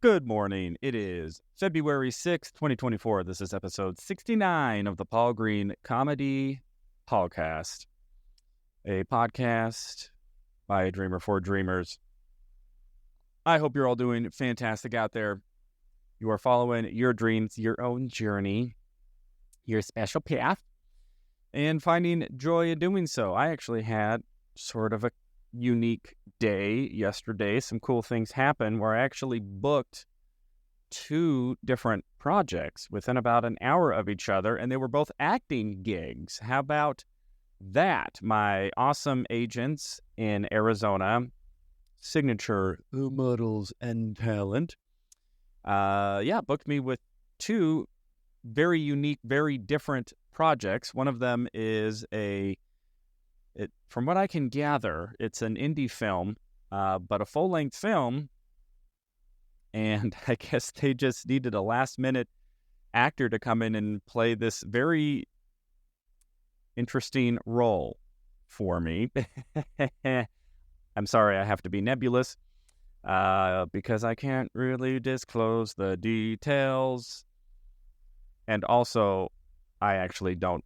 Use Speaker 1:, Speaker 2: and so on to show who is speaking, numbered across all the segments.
Speaker 1: Good morning. It is February 6th, 2024. This is episode 69 of the Paul Green Comedy PaulCast, a podcast by a dreamer for dreamers. I hope you're all doing fantastic out there. You are following your dreams, your own journey, your special path, and finding joy in doing so. I actually had sort of a unique day yesterday. Some cool things happened where I actually booked two different projects within about an hour of each other, and they were both acting gigs. How about that? My awesome agents in Arizona, Signature Models and Talent, booked me with two very unique, very different projects. One of them is from what I can gather, it's an indie film, but a full-length film, and I guess they just needed a last-minute actor to come in and play this very interesting role for me. I'm sorry I have to be nebulous, because I can't really disclose the details, and also, I actually don't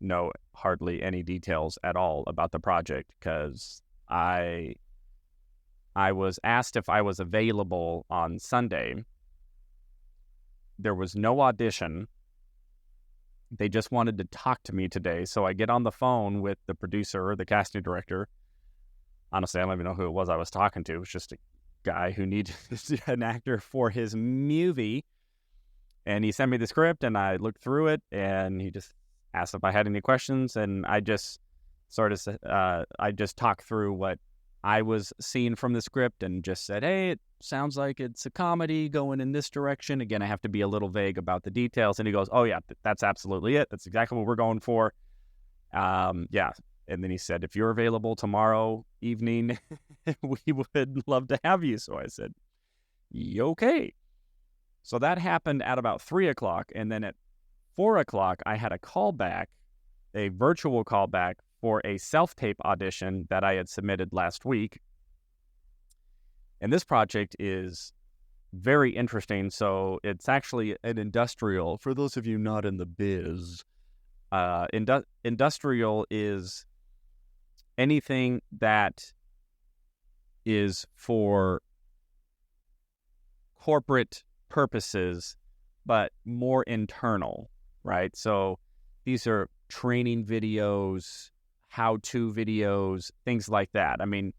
Speaker 1: know hardly any details at all about the project because I was asked if I was available on Sunday. There was no audition. They just wanted to talk to me today. So I get on the phone with the producer or the casting director. Honestly, I don't even know who it was I was talking to. It was just a guy who needed an actor for his movie. And he sent me the script and I looked through it and he just asked if I had any questions, and I just talked through what I was seeing from the script and just said, hey, it sounds like it's a comedy going in this direction. Again, I have to be a little vague about the details. And he goes, oh yeah, that's absolutely it. That's exactly what we're going for. Yeah. And then he said, if you're available tomorrow evening, we would love to have you. So I said, okay. So that happened at about 3:00. And then at 4:00, I had a callback, a virtual callback for a self-tape audition that I had submitted last week. And this project is very interesting. So it's actually an industrial. For those of you not in the biz, industrial is anything that is for corporate purposes, but more internal. Right? So these are training videos, how-to videos, things like that. I mean,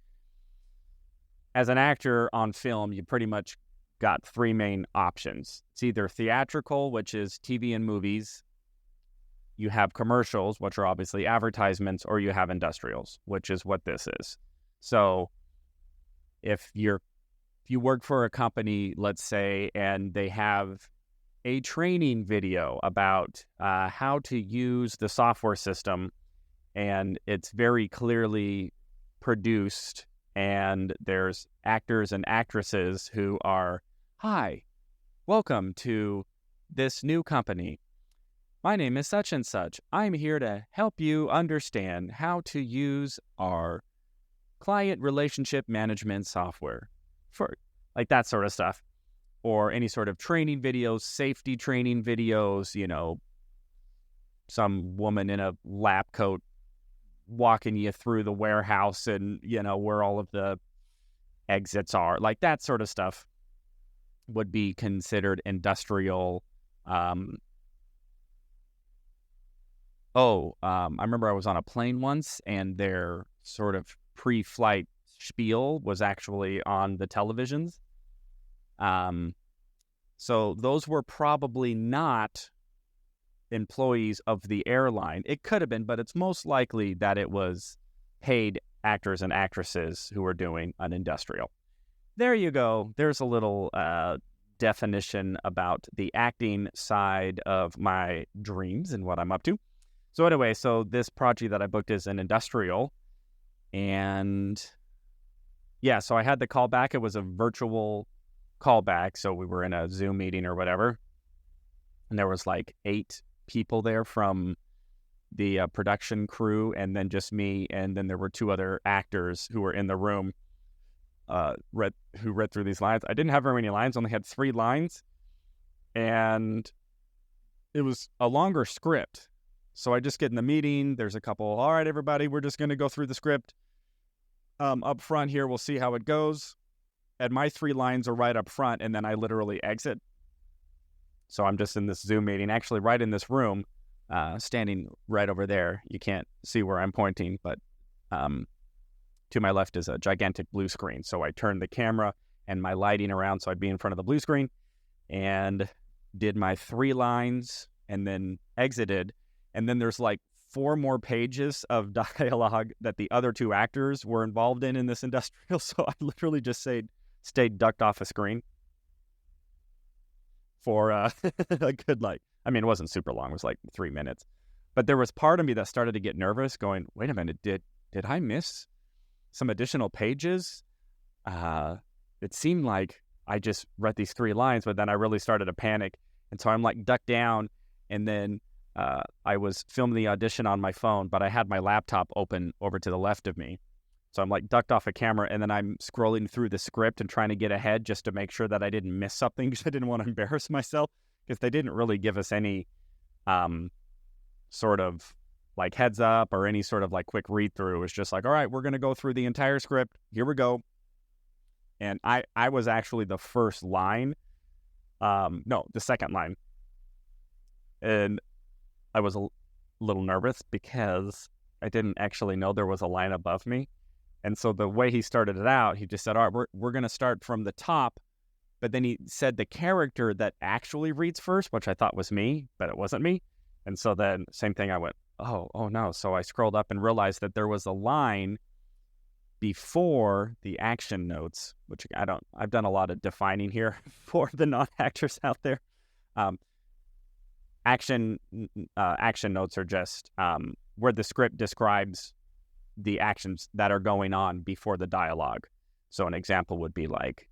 Speaker 1: as an actor on film, you pretty much got three main options. It's either theatrical, which is TV and movies. You have commercials, which are obviously advertisements, or you have industrials, which is what this is. So if you work for a company, let's say, and they have a training video about how to use the software system, and it's very clearly produced, and there's actors and actresses who are, hi, welcome to this new company. My name is such and such. I'm here to help you understand how to use our client relationship management software, for like that sort of stuff. Or any sort of training videos, safety training videos, some woman in a lab coat walking you through the warehouse and, where all of the exits are. Like that sort of stuff would be considered industrial. I remember I was on a plane once and their sort of pre-flight spiel was actually on the televisions. So those were probably not employees of the airline. It could have been, but it's most likely that it was paid actors and actresses who were doing an industrial. There you go. There's a little definition about the acting side of my dreams and what I'm up to. So anyway, so this project that I booked is an industrial. And yeah, so I had the callback. It was a virtual callback, so we were in a Zoom meeting or whatever, and there was like 8 people there from the production crew, and then just me, and then there were 2 other actors who were in the room. who read through these lines. I didn't have very many lines, only had 3 lines, and it was a longer script. So I just get in the meeting. There's a couple, all right, everybody, we're just going to go through the script. Up front here, we'll see how it goes. And my 3 lines are right up front, and then I literally exit. So I'm just in this Zoom meeting, actually right in this room, standing right over there. You can't see where I'm pointing, but to my left is a gigantic blue screen. So I turned the camera and my lighting around so I'd be in front of the blue screen, and did my 3 lines and then exited. And then there's like 4 more pages of dialogue that the other 2 actors were involved in this industrial. So I literally just stayed ducked off a screen for a good, it wasn't super long. It was like 3 minutes. But there was part of me that started to get nervous going, wait a minute, did I miss some additional pages? It seemed like I just read these 3 lines, but then I really started to panic. And so I'm like ducked down, and then I was filming the audition on my phone, but I had my laptop open over to the left of me. So I'm like ducked off a camera, and then I'm scrolling through the script and trying to get ahead just to make sure that I didn't miss something, because I didn't want to embarrass myself, because they didn't really give us any sort of like heads up or any sort of like quick read through. It was just like, all right, we're going to go through the entire script. Here we go. And I was actually the first line. No, the second line. And I was a little nervous because I didn't actually know there was a line above me. And so the way he started it out, he just said, all right, we're going to start from the top. But then he said the character that actually reads first, which I thought was me, but it wasn't me. And so then same thing, I went, oh no. So I scrolled up and realized that there was a line before the action notes, which I've done a lot of defining here for the non-actors out there. Action notes are just where the script describes the actions that are going on before the dialogue. So an example would be like,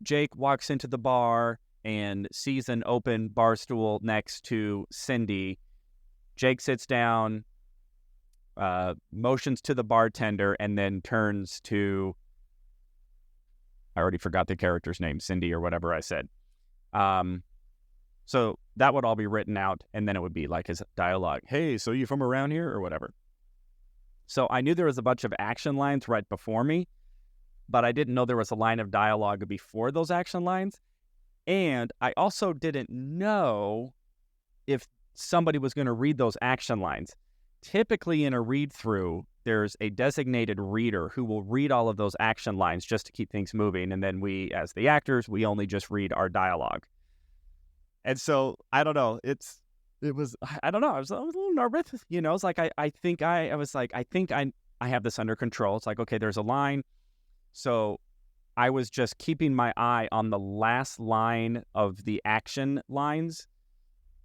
Speaker 1: Jake walks into the bar and sees an open bar stool next to Cindy. Jake sits down, motions to the bartender, and then turns to, I already forgot the character's name, Cindy or whatever I said. So that would all be written out, and then it would be like his dialogue. Hey, so you from around here or whatever? So I knew there was a bunch of action lines right before me, but I didn't know there was a line of dialogue before those action lines. And I also didn't know if somebody was going to read those action lines. Typically in a read-through, there's a designated reader who will read all of those action lines just to keep things moving. And then we, as the actors, we only just read our dialogue. And so, I don't know, I was a little nervous, it's like, I think I have this under control. It's like, okay, there's a line. So I was just keeping my eye on the last line of the action lines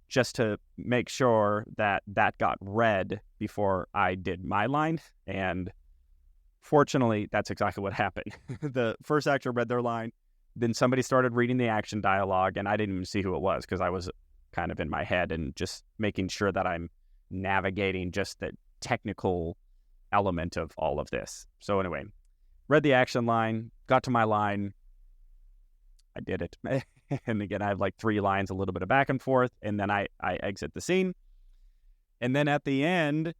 Speaker 1: just to make sure that got read before I did my line. And fortunately, that's exactly what happened. The first actor read their line. Then somebody started reading the action dialogue, and I didn't even see who it was because I was kind of in my head and just making sure that I'm navigating just the technical element of all of this. So anyway, read the action line, got to my line, I did it. And again, I have like 3 lines, a little bit of back and forth, and then I exit the scene. And then at the end,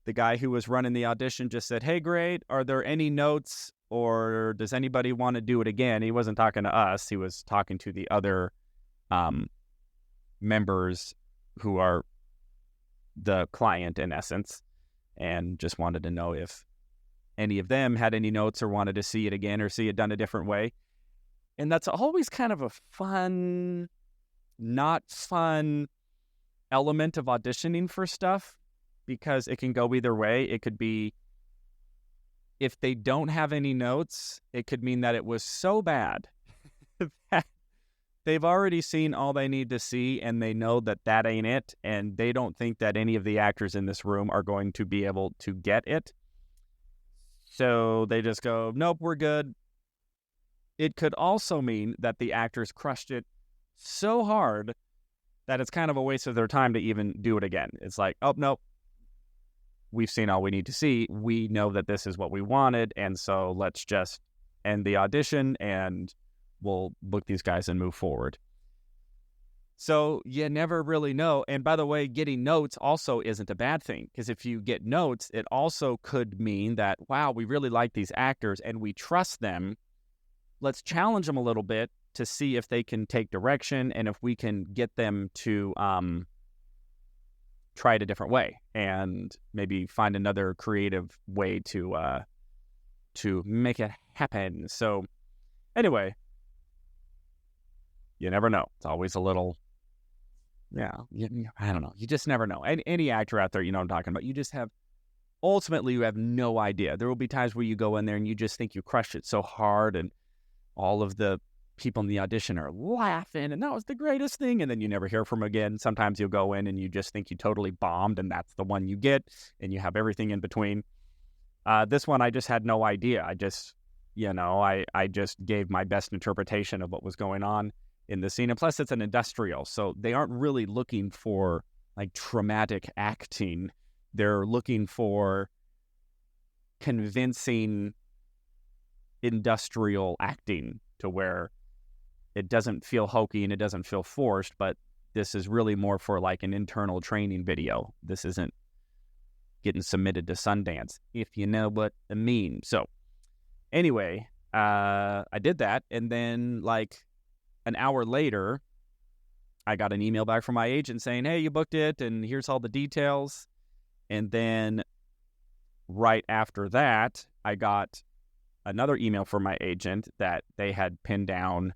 Speaker 1: the guy who was running the audition just said, hey, great, are there any notes, or does anybody want to do it again? He wasn't talking to us. He was talking to the other members who are the client in essence, and just wanted to know if any of them had any notes or wanted to see it again or see it done a different way. And that's always kind of a fun, not fun element of auditioning for stuff, because it can go either way. It could be, if they don't have any notes, it could mean that it was so bad that they've already seen all they need to see, and they know that ain't it, and they don't think that any of the actors in this room are going to be able to get it. So they just go, nope, we're good. It could also mean that the actors crushed it so hard that it's kind of a waste of their time to even do it again. It's like, oh, nope, we've seen all we need to see. We know that this is what we wanted, and so let's just end the audition and we'll book these guys and move forward. So you never really know. And by the way, getting notes also isn't a bad thing, because if you get notes, it also could mean that, wow, we really like these actors and we trust them. Let's challenge them a little bit to see if they can take direction and if we can get them to try it a different way and maybe find another creative way to make it happen. So anyway, you never know. It's always a little, I don't know. You just never know. Any actor out there, you know what I'm talking about. Ultimately, you have no idea. There will be times where you go in there and you just think you crushed it so hard, and all of the people in the audition are laughing, and that was the greatest thing, and then you never hear from them again. Sometimes you'll go in and you just think you totally bombed, and that's the one you get, and you have everything in between. This one, I just had no idea. I just gave my best interpretation of what was going on in the scene. And plus, it's an industrial, so they aren't really looking for like traumatic acting. They're looking for convincing industrial acting to where it doesn't feel hokey and it doesn't feel forced, but this is really more for like an internal training video. This isn't getting submitted to Sundance, if you know what I mean. So anyway, I did that, and then like an hour later, I got an email back from my agent saying, hey, you booked it, and here's all the details. And then right after that, I got another email from my agent that they had pinned down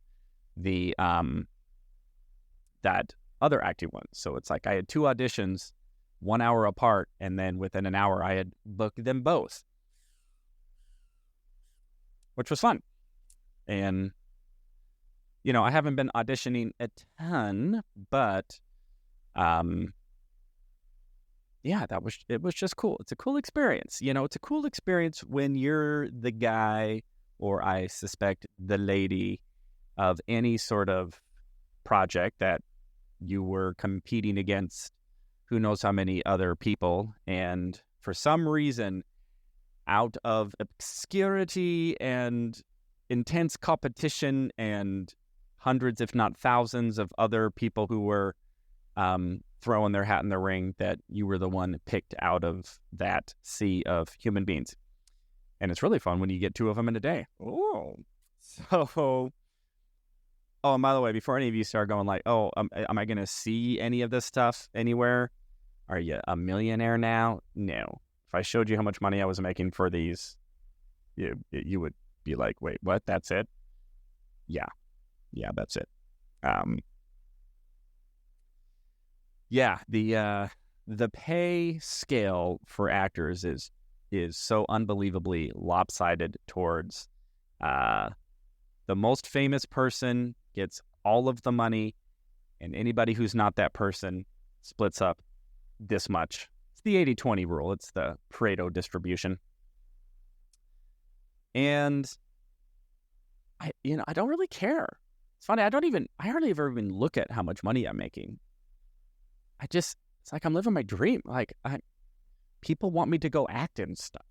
Speaker 1: the that other acting one. So it's like I had 2 auditions 1 hour apart, and then within an hour I had booked them both, which was fun. And I haven't been auditioning a ton, but it was just cool. It's a cool experience. It's a cool experience when you're the guy, or I suspect the lady, of any sort of project that you were competing against who knows how many other people, and for some reason, out of obscurity and intense competition and hundreds, if not thousands, of other people who were throwing their hat in the ring, that you were the one picked out of that sea of human beings. And it's really fun when you get 2 of them in a day. Oh, and by the way, before any of you start going like, oh, am I going to see any of this stuff anywhere? Are you a millionaire now? No. If I showed you how much money I was making for these, you would be like, wait, what? That's it? Yeah, that's it. The pay scale for actors is so unbelievably lopsided towards the most famous person gets all of the money, and anybody who's not that person splits up this much. It's the 80-20 rule. It's the Pareto distribution. And I don't really care. It's funny. I hardly ever even look at how much money I'm making. It's like I'm living my dream. Like people want me to go act and stuff.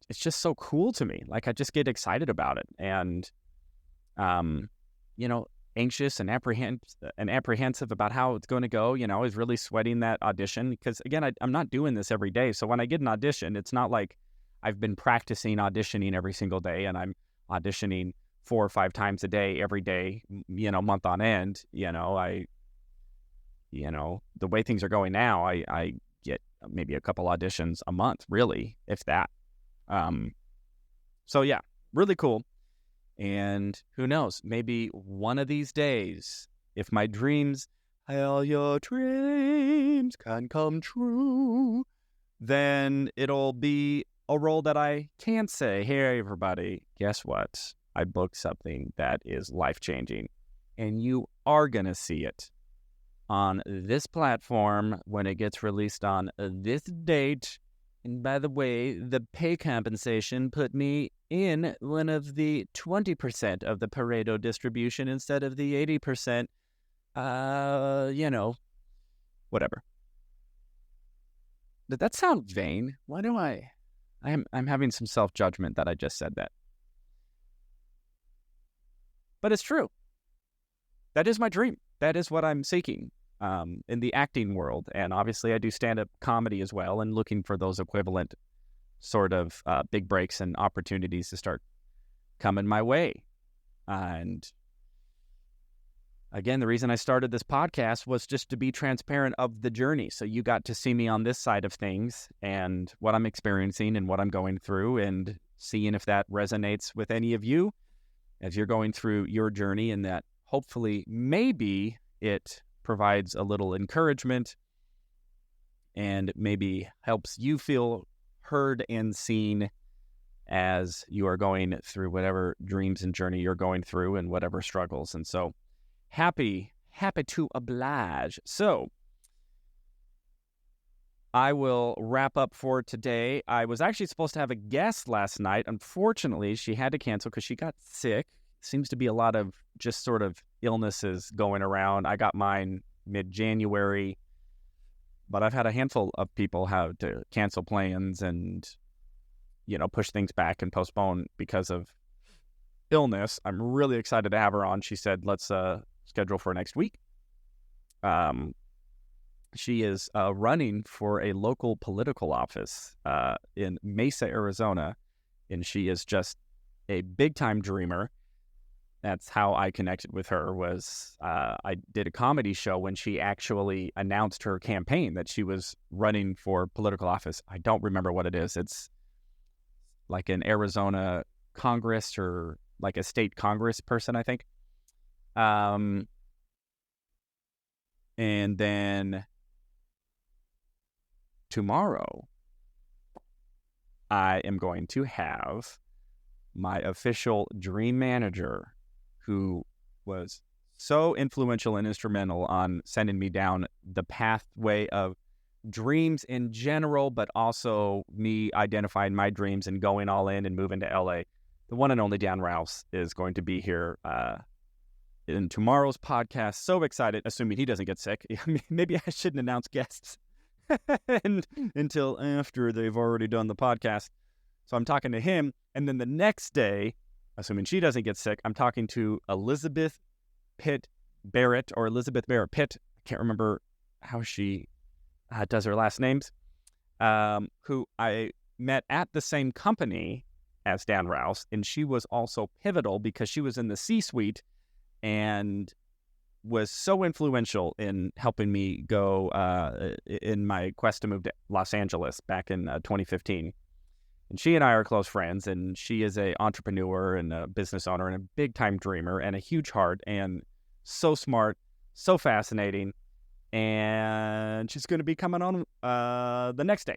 Speaker 1: It's just so cool to me. Like I just get excited about it, and anxious and apprehensive about how it's going to go. I was really sweating that audition because, again, I'm not doing this every day. So when I get an audition, it's not like I've been practicing auditioning every single day and I'm auditioning 4 or 5 times a day, every day, month on end. The way things are going now, I get maybe a couple auditions a month, really, if that. So yeah, really cool. And who knows, maybe one of these days, if my dreams, all your dreams can come true, then it'll be a role that I can say, hey, everybody, guess what? I booked something that is life-changing, and you are going to see it on this platform when it gets released on this date. And by the way, the pay compensation put me in one of the 20% of the Pareto distribution instead of the 80%. Whatever. Did that sound vain? Why do I'm having some self-judgment that I just said that. But it's true. That is my dream. That is what I'm seeking in the acting world. And obviously I do stand-up comedy as well, and looking for those equivalent sort of big breaks and opportunities to start coming my way. And again, the reason I started this podcast was just to be transparent of the journey. So you got to see me on this side of things and what I'm experiencing and what I'm going through, and seeing if that resonates with any of you as you're going through your journey, and that hopefully maybe it provides a little encouragement and maybe helps you feel heard and seen as you are going through whatever dreams and journey you're going through, and whatever struggles. And so happy to oblige. So I will wrap up for today. I was actually supposed to have a guest last night. Unfortunately, she had to cancel because she got sick. Seems to be a lot of just sort of illnesses going around. I got mine mid-January, but I've had a handful of people have to cancel plans and, push things back and postpone because of illness. I'm really excited to have her on. She said, let's schedule for next week. She is running for a local political office in Mesa, Arizona, and she is just a big-time dreamer. That's how I connected with her. Was I did a comedy show when she actually announced her campaign that she was running for political office. I don't remember what it is. It's like an Arizona Congress, or like a state Congress person, I think. And then tomorrow, I am going to have my official dream manager, who was so influential and instrumental on sending me down the pathway of dreams in general, but also me identifying my dreams and going all in and moving to LA. The one and only Dan Rouse is going to be here in tomorrow's podcast. So excited, assuming he doesn't get sick. Maybe I shouldn't announce guests until after they've already done the podcast. So I'm talking to him, and then the next day, assuming she doesn't get sick, I'm talking to Elizabeth Barrett Pitt. I can't remember how she does her last names, who I met at the same company as Dan Rouse, and she was also pivotal because she was in the C-suite and was so influential in helping me go in my quest to move to Los Angeles back in 2015. And she and I are close friends, and she is an entrepreneur and a business owner and a big-time dreamer and a huge heart, and so smart, so fascinating. And she's going to be coming on the next day.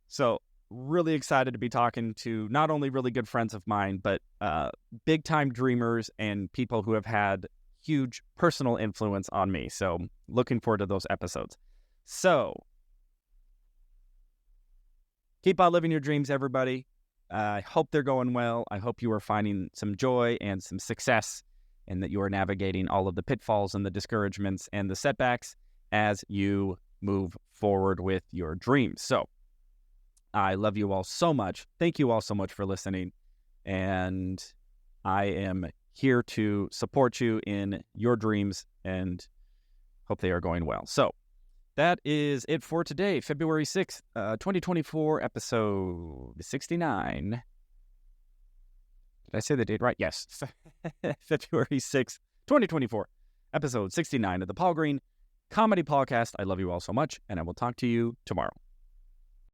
Speaker 1: So really excited to be talking to not only really good friends of mine, but big-time dreamers and people who have had huge personal influence on me. So looking forward to those episodes. So keep on living your dreams, everybody. I hope they're going well. I hope you are finding some joy and some success, and that you are navigating all of the pitfalls and the discouragements and the setbacks as you move forward with your dreams. So I love you all so much. Thank you all so much for listening. And I am here to support you in your dreams and hope they are going well. So that is it for today, February 6th, 2024, episode 69. Did I say the date right? Yes. February 6th, 2024, episode 69 of the Paul Green Comedy PaulCast. I love you all so much, and I will talk to you tomorrow.